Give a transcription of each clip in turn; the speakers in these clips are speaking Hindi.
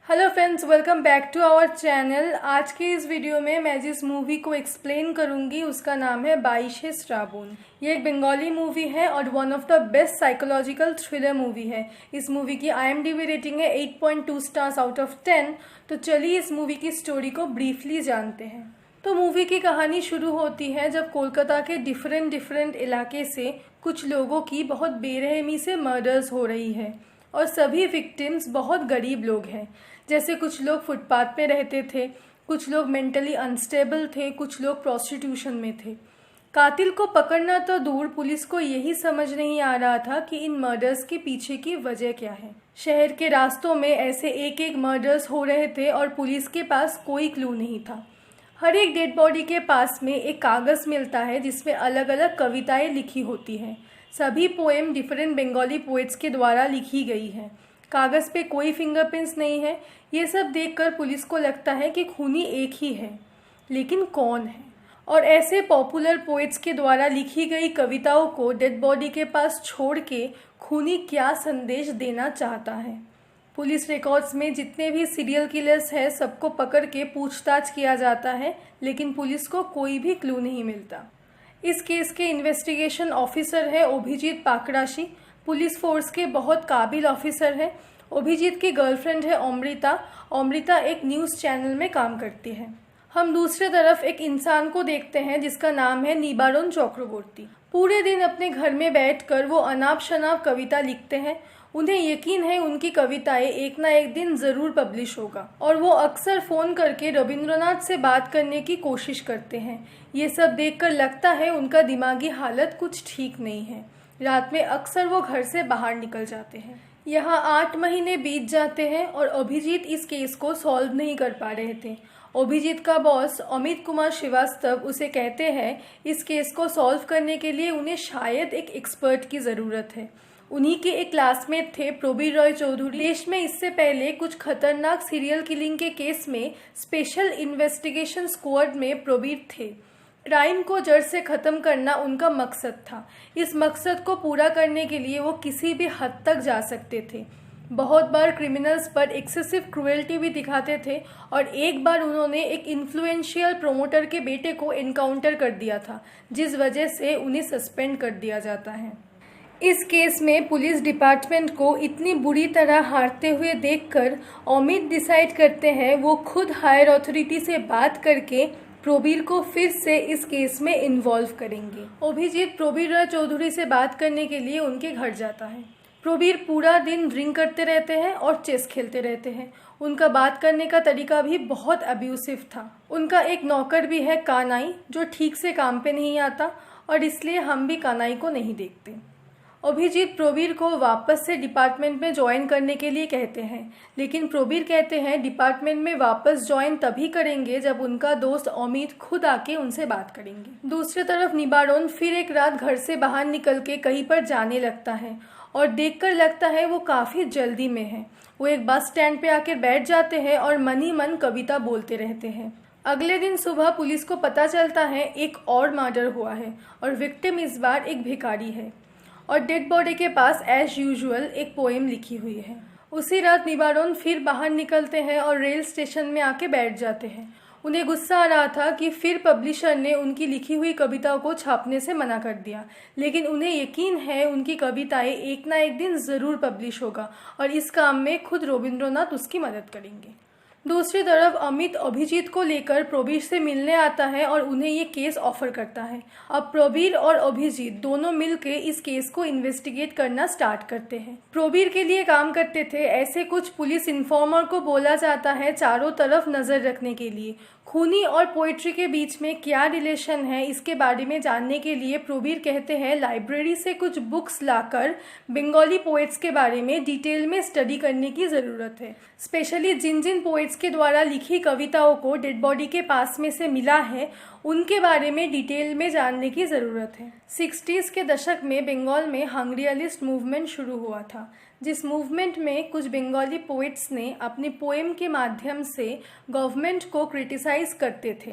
Hello friends, welcome back to our channel. आज के इस वीडियो में मैं जिस मूवी को एक्सप्लेन करूंगी उसका नाम है 22 श्रावण। ये एक बंगाली मूवी है और one of the best psychological thriller movie है। इस मूवी की IMDb रेटिंग है 8.2 स्टार्स आउट ऑफ 10। तो चलिए इस मूवी की स्टोरी को ब्रीफली जानते हैं। तो मूवी की कहानी शुरू होती है जब कोलकाता के डिफरेंट इलाके से कुछ लोगों की बहुत बेरहमी से मर्डर्स हो रही है और सभी विक्टिम्स बहुत गरीब लोग हैं। जैसे कुछ लोग फुटपाथ पे रहते थे, कुछ लोग मेंटली अनस्टेबल थे, कुछ लोग प्रोस्टिट्यूशन में थे। कातिल को पकड़ना तो दूर, पुलिस को यही समझ नहीं आ रहा था कि इन मर्डर्स के पीछे की वजह क्या है। शहर के रास्तों में ऐसे एक एक मर्डर्स हो रहे थे और पुलिस के पास कोई क्लू नहीं था। हर एक डेड बॉडी के पास में एक कागज़ मिलता है जिसमें अलग अलग कविताएं लिखी होती हैं। सभी पोएम डिफरेंट बंगाली पोएट्स के द्वारा लिखी गई है। कागज़ पे कोई फिंगरप्रिंट्स नहीं है। ये सब देखकर पुलिस को लगता है कि खूनी एक ही है, लेकिन कौन है? और ऐसे पॉपुलर पोएट्स के द्वारा लिखी गई कविताओं को डेड बॉडी के पास छोड़ के खूनी क्या संदेश देना चाहता है? पुलिस रिकॉर्ड्स में जितने भी सीरियल किलर्स हैं सबको पकड़ के पूछताछ किया जाता है, लेकिन पुलिस को कोई भी क्लू नहीं मिलता। इस केस के इन्वेस्टिगेशन ऑफिसर है अभिजीत पाकराशी। पुलिस फोर्स के बहुत काबिल ऑफिसर है। अभिजीत की गर्लफ्रेंड है अमृता। अमृता एक न्यूज़ चैनल में काम करती है। हम दूसरे तरफ एक इंसान को देखते हैं जिसका नाम है निबारण चक्रवर्ती। पूरे दिन अपने घर में बैठकर वो अनाप शनाप कविता लिखते हैं। उन्हें यकीन है उनकी कविताएं एक ना एक दिन ज़रूर पब्लिश होगा और वो अक्सर फ़ोन करके रविंद्रनाथ से बात करने की कोशिश करते हैं। ये सब देखकर लगता है उनका दिमागी हालत कुछ ठीक नहीं है। रात में अक्सर वो घर से बाहर निकल जाते हैं। यहाँ 8 महीने बीत जाते हैं और अभिजीत इस केस को सॉल्व नहीं कर पा रहे थे। अभिजीत का बॉस अमित कुमार श्रीवास्तव उसे कहते हैं इस केस को सॉल्व करने के लिए उन्हें शायद एक एक्सपर्ट की ज़रूरत है। उन्हीं के एक क्लासमेट थे प्रबीर रॉय चौधरी। देश में इससे पहले कुछ खतरनाक सीरियल किलिंग के केस में स्पेशल इन्वेस्टिगेशन स्क्वाड में प्रबीर थे। क्राइम को जड़ से ख़त्म करना उनका मकसद था। इस मकसद को पूरा करने के लिए वो किसी भी हद तक जा सकते थे। बहुत बार क्रिमिनल्स पर एक्सेसिव क्रूएल्टी भी दिखाते थे और एक बार उन्होंने एक इन्फ्लुएंशियल प्रोमोटर के बेटे को एनकाउंटर कर दिया था, जिस वजह से उन्हें सस्पेंड कर दिया जाता है। इस केस में पुलिस डिपार्टमेंट को इतनी बुरी तरह हारते हुए देखकर अमित डिसाइड करते हैं वो खुद हायर अथॉरिटी से बात करके प्रबीर को फिर से इस केस में इन्वॉल्व करेंगे। अभिजीत प्रबीर रॉय चौधरी से बात करने के लिए उनके घर जाता है। प्रबीर पूरा दिन ड्रिंक करते रहते हैं और चेस खेलते रहते हैं। उनका बात करने का तरीका भी बहुत अब्यूसिव था। उनका एक नौकर भी है कानाई, जो ठीक से काम पे नहीं आता और इसलिए हम भी कानाई को नहीं देखते। अभिजीत प्रबीर को वापस से डिपार्टमेंट में ज्वाइन करने के लिए कहते हैं, लेकिन प्रबीर कहते हैं डिपार्टमेंट में वापस ज्वाइन तभी करेंगे जब उनका दोस्त अमित खुद आके उनसे बात करेंगे। दूसरी तरफ निबारण फिर एक रात घर से बाहर निकल के कहीं पर जाने लगता है और देखकर लगता है वो काफ़ी जल्दी में है। वो एक बस स्टैंड पे आकर बैठ जाते हैं और मन ही मन कविता बोलते रहते हैं। अगले दिन सुबह पुलिस को पता चलता है एक और मर्डर हुआ है और विक्टिम इस बार एक भिखारी है और डेड बॉडी के पास एज यूजुअल एक पोएम लिखी हुई है। उसी रात निबारण फिर बाहर निकलते हैं और रेल स्टेशन में आके बैठ जाते हैं। उन्हें गुस्सा आ रहा था कि फिर पब्लिशर ने उनकी लिखी हुई कविताओं को छापने से मना कर दिया, लेकिन उन्हें यकीन है उनकी कविताएं एक ना एक दिन ज़रूर पब्लिश होगा और इस काम में खुद रविंद्रनाथ उसकी मदद करेंगे। दूसरी तरफ अमित अभिजीत को लेकर प्रबीर से मिलने आता है और उन्हें ये केस ऑफर करता है। अब प्रबीर और अभिजीत दोनों मिलकर इस केस को इन्वेस्टिगेट करना स्टार्ट करते हैं। प्रबीर के लिए काम करते थे ऐसे कुछ पुलिस इन्फॉर्मर को बोला जाता है चारों तरफ नज़र रखने के लिए। खूनी और पोइट्री के बीच में क्या रिलेशन है इसके बारे में जानने के लिए प्रबीर कहते हैं लाइब्रेरी से कुछ बुक्स लाकर बंगाली पोएट्स के बारे में डिटेल में स्टडी करने की ज़रूरत है। स्पेशली जिन जिन पोएट्स के द्वारा लिखी कविताओं को डेड बॉडी के पास में से मिला है उनके बारे में डिटेल में जानने की ज़रूरत है। 60s के दशक में बंगाल में हंग्रियलिस्ट मूवमेंट शुरू हुआ था, जिस मूवमेंट में कुछ बंगाली पोइट्स ने अपने पोएम के माध्यम से गवर्नमेंट को क्रिटिसाइज़ करते थे।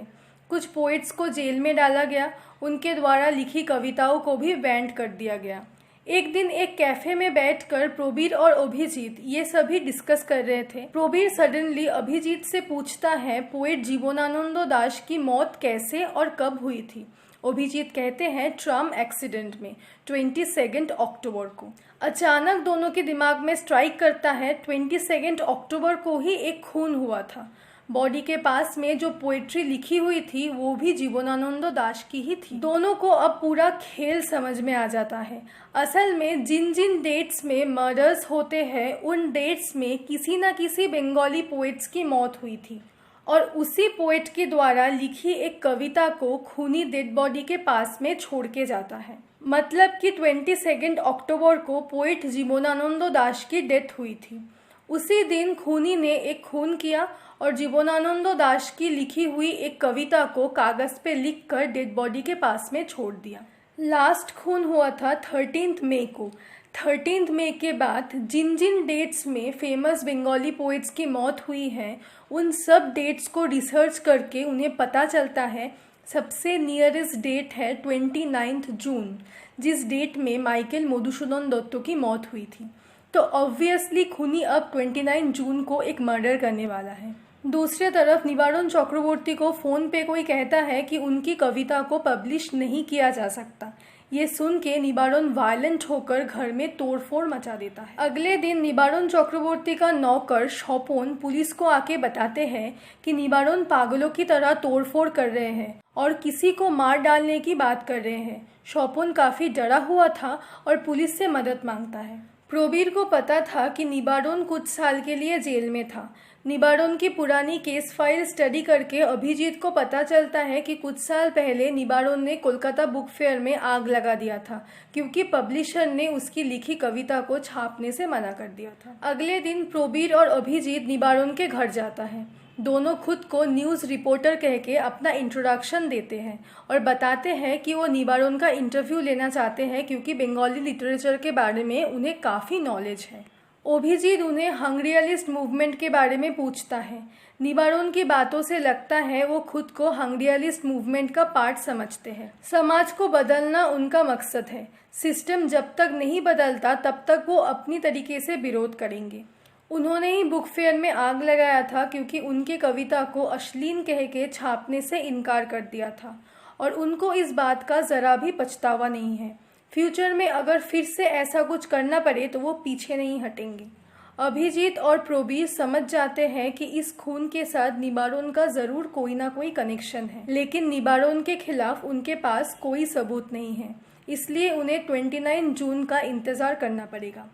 कुछ पोइट्स को जेल में डाला गया, उनके द्वारा लिखी कविताओं को भी बैंड कर दिया गया। एक दिन एक कैफे में बैठकर प्रोबीर और अभिजीत ये सभी डिस्कस कर रहे थे। प्रोबीर सडनली अभिजीत से पूछता है पोएट जीवनानंद दाश की मौत कैसे और कब हुई थी। अभिजीत कहते हैं ट्राम एक्सीडेंट में 22 अक्टूबर को। अचानक दोनों के दिमाग में स्ट्राइक करता है 22 अक्टूबर को ही एक खून हुआ था। बॉडी के पास में जो पोएट्री लिखी हुई थी वो भी जीवनानंद दाश की ही थी। दोनों को अब पूरा खेल समझ में आ जाता है। असल में जिन जिन डेट्स में मर्डर्स होते हैं उन डेट्स में किसी न किसी बंगाली पोएट्स की मौत हुई थी और उसी पोएट के द्वारा लिखी एक कविता को खूनी डेड बॉडी के पास में छोड़ के जाता है। मतलब कि 22 अक्टूबर को पोएट जीवनानंद दाश की डेथ हुई थी। उसी दिन खूनी ने एक खून किया और जीवनानंद दाश की लिखी हुई एक कविता को कागज पे लिखकर डेड बॉडी के पास में छोड़ दिया। लास्ट खून हुआ था 13 मई को। 13 मई के बाद जिन जिन डेट्स में फेमस बंगाली पोएट्स की मौत हुई है उन सब डेट्स को रिसर्च करके उन्हें पता चलता है सबसे नियरेस्ट डेट है 29 जून, जिस डेट में माइकल मधुसूदन दत्त की मौत हुई थी। तो ऑब्वियसली खूनी अब 29 जून को एक मर्डर करने वाला है। दूसरी तरफ निबारण चक्रवर्ती को फ़ोन पे कोई कहता है कि उनकी कविता को पब्लिश नहीं किया जा सकता। ये सुन के निबारण वायलेंट होकर घर में तोड़फोड़ मचा देता है। अगले दिन निबारण चक्रवर्ती का नौकर स्वपन पुलिस को आके बताते हैं कि निबारण पागलों की तरह तोड़फोड़ कर रहे हैं और किसी को मार डालने की बात कर रहे हैं। स्वपन काफ़ी डरा हुआ था और पुलिस से मदद मांगता है। प्रोबीर को पता था कि निबारण कुछ साल के लिए जेल में था। निबारण की पुरानी केस फाइल स्टडी करके अभिजीत को पता चलता है कि कुछ साल पहले निबारण ने कोलकाता बुक फेयर में आग लगा दिया था क्योंकि पब्लिशर ने उसकी लिखी कविता को छापने से मना कर दिया था। अगले दिन प्रोबीर और अभिजीत निबारण के घर जाता है। दोनों खुद को न्यूज़ रिपोर्टर कह के अपना इंट्रोडक्शन देते हैं और बताते हैं कि वो निबारण का इंटरव्यू लेना चाहते हैं क्योंकि बंगाली लिटरेचर के बारे में उन्हें काफ़ी नॉलेज है। अभिजीत उन्हें हंग्रियलिस्ट मूवमेंट के बारे में पूछता है। निबारण की बातों से लगता है वो खुद को हंग्रियलिस्ट मूवमेंट का पार्ट समझते हैं। समाज को बदलना उनका मकसद है। सिस्टम जब तक नहीं बदलता तब तक वो अपनी तरीके से विरोध करेंगे। उन्होंने ही बुक फेयर में आग लगाया था क्योंकि उनकी कविता को अश्लील कह के छापने से इनकार कर दिया था और उनको इस बात का ज़रा भी पछतावा नहीं है। फ्यूचर में अगर फिर से ऐसा कुछ करना पड़े तो वो पीछे नहीं हटेंगे। अभिजीत और प्रोबीर समझ जाते हैं कि इस खून के साथ निबारण का ज़रूर कोई ना कोई कनेक्शन है, लेकिन निबारण के खिलाफ उनके पास कोई सबूत नहीं है, इसलिए उन्हें 29 जून का इंतज़ार करना पड़ेगा।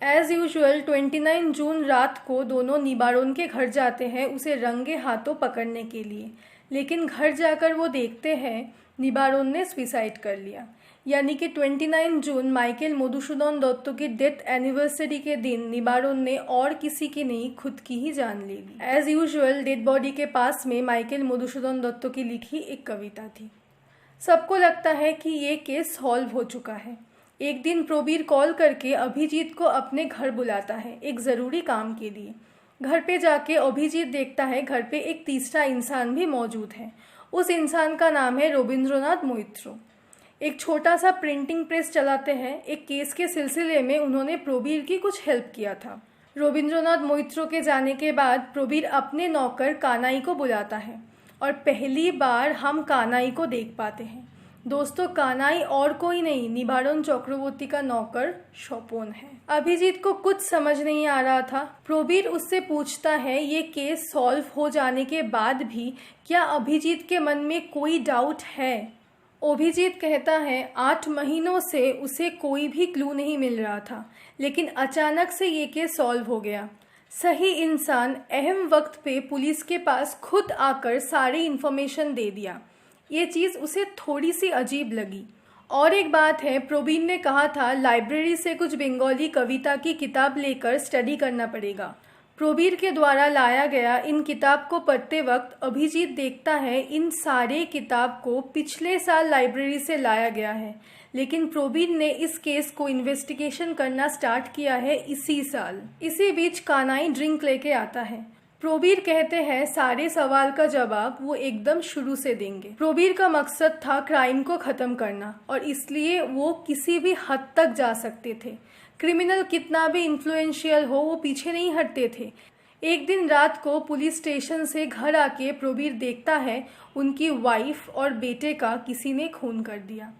एज़ यूजुअल 29 जून रात को दोनों निबारण के घर जाते हैं उसे रंगे हाथों पकड़ने के लिए, लेकिन घर जाकर वो देखते हैं निबारण ने सुसाइड कर लिया। यानी कि 29 जून माइकल मधुसूदन दत्त की डेथ एनिवर्सरी के दिन निबारण ने और किसी की नहीं खुद की ही जान ले ली। एज़ यूजुअल डेड बॉडी के पास में माइकल मधुसूदन दत्त की लिखी एक कविता थी। सबको लगता है कि ये केस सॉल्व हो चुका है। एक दिन प्रोबीर कॉल करके अभिजीत को अपने घर बुलाता है एक ज़रूरी काम के लिए। घर पे जाके अभिजीत देखता है घर पे एक तीसरा इंसान भी मौजूद है। उस इंसान का नाम है रविंद्रनाथ मोइत्रो। एक छोटा सा प्रिंटिंग प्रेस चलाते हैं। एक केस के सिलसिले में उन्होंने प्रोबीर की कुछ हेल्प किया था। रविंद्रनाथ मोइत्रो के जाने के बाद प्रोबीर अपने नौकर कानाई को बुलाता है और पहली बार हम कानाई को देख पाते हैं। दोस्तों, कानाई और कोई नहीं निबारण चक्रवर्ती का नौकर स्वपन है। अभिजीत को कुछ समझ नहीं आ रहा था। प्रोबीर उससे पूछता है ये केस सॉल्व हो जाने के बाद भी क्या अभिजीत के मन में कोई डाउट है। अभिजीत कहता है 8 महीनों से उसे कोई भी क्लू नहीं मिल रहा था, लेकिन अचानक से ये केस सॉल्व हो गया। सही इंसान अहम वक्त पे पुलिस के पास खुद आकर सारी इन्फॉर्मेशन दे दिया। ये चीज़ उसे थोड़ी सी अजीब लगी। और एक बात है, प्रोबीर ने कहा था लाइब्रेरी से कुछ बंगाली कविता की किताब लेकर स्टडी करना पड़ेगा। प्रोबीर के द्वारा लाया गया इन किताब को पढ़ते वक्त अभिजीत देखता है इन सारे किताब को पिछले साल लाइब्रेरी से लाया गया है, लेकिन प्रोबीर ने इस केस को इन्वेस्टिगेशन करना स्टार्ट किया है इसी साल। इसी बीच कानाई ड्रिंक लेके आता है। प्रोबीर कहते हैं सारे सवाल का जवाब वो एकदम शुरू से देंगे। प्रोबीर का मकसद था क्राइम को ख़त्म करना और इसलिए वो किसी भी हद तक जा सकते थे। क्रिमिनल कितना भी इन्फ्लुएंशियल हो वो पीछे नहीं हटते थे। एक दिन रात को पुलिस स्टेशन से घर आके प्रोबीर देखता है उनकी वाइफ और बेटे का किसी ने खून कर दिया।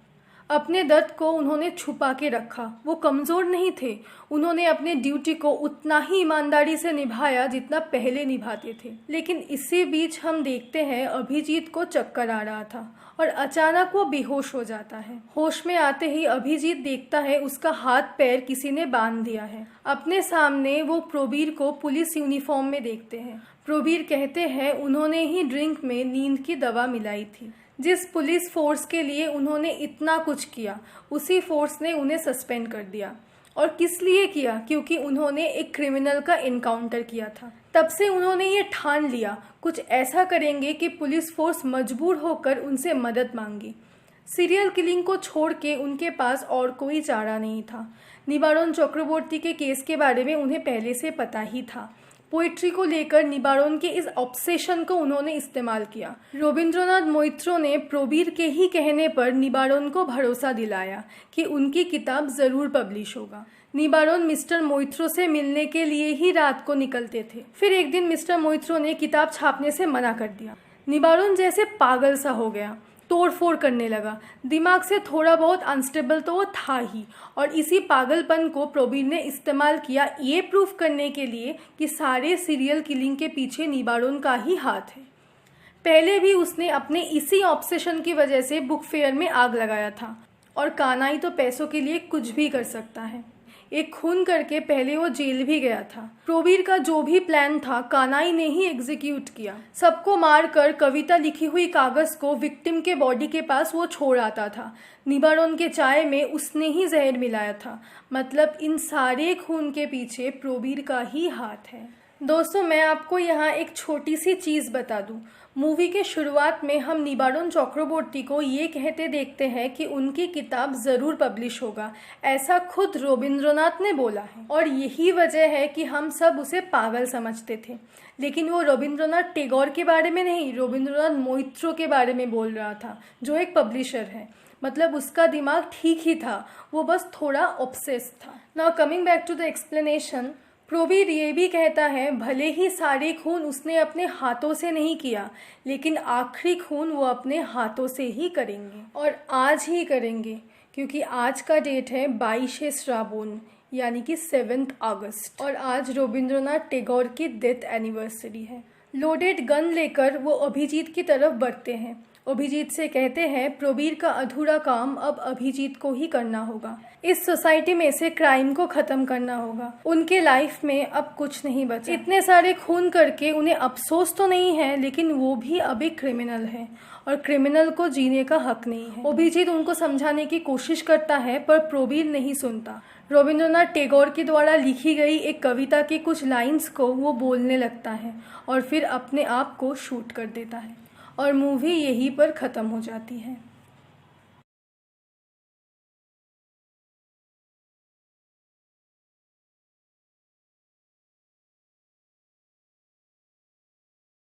अपने दर्द को उन्होंने छुपा के रखा। वो कमज़ोर नहीं थे। उन्होंने अपने ड्यूटी को उतना ही ईमानदारी से निभाया जितना पहले निभाते थे। लेकिन इसी बीच हम देखते हैं अभिजीत को चक्कर आ रहा था और अचानक वो बेहोश हो जाता है। होश में आते ही अभिजीत देखता है उसका हाथ पैर किसी ने बांध दिया है। अपने सामने वो प्रोबीर को पुलिस यूनिफॉर्म में देखते हैं। प्रोबीर कहते हैं उन्होंने ही ड्रिंक में नींद की दवा मिलाई थी। जिस पुलिस फोर्स के लिए उन्होंने इतना कुछ किया उसी फोर्स ने उन्हें सस्पेंड कर दिया। और किस लिए किया? क्योंकि उन्होंने एक क्रिमिनल का इनकाउंटर किया था। तब से उन्होंने ये ठान लिया कुछ ऐसा करेंगे कि पुलिस फोर्स मजबूर होकर उनसे मदद मांगी। सीरियल किलिंग को छोड़ के उनके पास और कोई चारा नहीं था। निबारोन चक्रवर्ती के केस के बारे में उन्हें पहले से पता ही था। पोइट्री को लेकर निबारोन के इस ऑब्सेशन को उन्होंने इस्तेमाल किया। रविंद्रनाथ मोइत्रो ने प्रोबीर के ही कहने पर निबारोन को भरोसा दिलाया कि उनकी किताब ज़रूर पब्लिश होगा। निबारोन मिस्टर मोइत्रो से मिलने के लिए ही रात को निकलते थे। फिर एक दिन मिस्टर मोइत्रो ने किताब छापने से मना कर दिया। निबारोन जैसे पागल सा हो गया, तोड़फोड़ करने लगा। दिमाग से थोड़ा बहुत अनस्टेबल तो वो था ही और इसी पागलपन को प्रोबीर ने इस्तेमाल किया ये प्रूफ करने के लिए कि सारे सीरियल किलिंग के पीछे निबारोन का ही हाथ है। पहले भी उसने अपने इसी ऑब्सेशन की वजह से बुक फेयर में आग लगाया था और कानाई तो पैसों के लिए कुछ भी कर सकता है। एक खून करके पहले वो जेल भी गया था। प्रोबीर का जो भी प्लान था कानाई ने ही एग्जीक्यूट किया। सबको मारकर कविता लिखी हुई कागज को विक्टिम के बॉडी के पास वो छोड़ आता था। निबारोन के चाय में उसने ही जहर मिलाया था। मतलब इन सारे खून के पीछे प्रोबीर का ही हाथ है। दोस्तों मैं आपको यहाँ एक छोटी सी चीज़ बता दूँ। मूवी के शुरुआत में हम निबारोन चक्रवर्ती को ये कहते देखते हैं कि उनकी किताब ज़रूर पब्लिश होगा। ऐसा खुद रविंद्रनाथ ने बोला है और यही वजह है कि हम सब उसे पागल समझते थे। लेकिन वो रविंद्रनाथ टैगोर के बारे में नहीं, रविंद्रनाथ मोइत्रो के बारे में बोल रहा था जो एक पब्लिशर है। मतलब उसका दिमाग ठीक ही था, वो बस थोड़ा ऑब्सेस था। Now coming back to the explanation, Probir ये भी कहता है भले ही सारे खून उसने अपने हाथों से नहीं किया लेकिन आखिरी खून वो अपने हाथों से ही करेंगे और आज ही करेंगे क्योंकि आज का डेट है 22 श्रावण यानी कि 7 अगस्त और आज रविंद्रनाथ टैगोर की डेथ एनिवर्सरी है। लोडेड गन लेकर वो अभिजीत की तरफ बढ़ते हैं। अभिजीत से कहते हैं प्रोबीर का अधूरा काम अब अभिजीत को ही करना होगा। इस सोसाइटी में से क्राइम को ख़त्म करना होगा। उनके लाइफ में अब कुछ नहीं बचा। इतने सारे खून करके उन्हें अफसोस तो नहीं है लेकिन वो भी अब एक क्रिमिनल है और क्रिमिनल को जीने का हक नहीं है। अभिजीत उनको समझाने की कोशिश करता है पर प्रोबीर नहीं सुनता। रविंद्रनाथ टैगोर के द्वारा लिखी गई एक कविता के कुछ लाइन्स को वो बोलने लगता है और फिर अपने आप को शूट कर देता है और मूवी यहीं पर ख़त्म हो जाती है।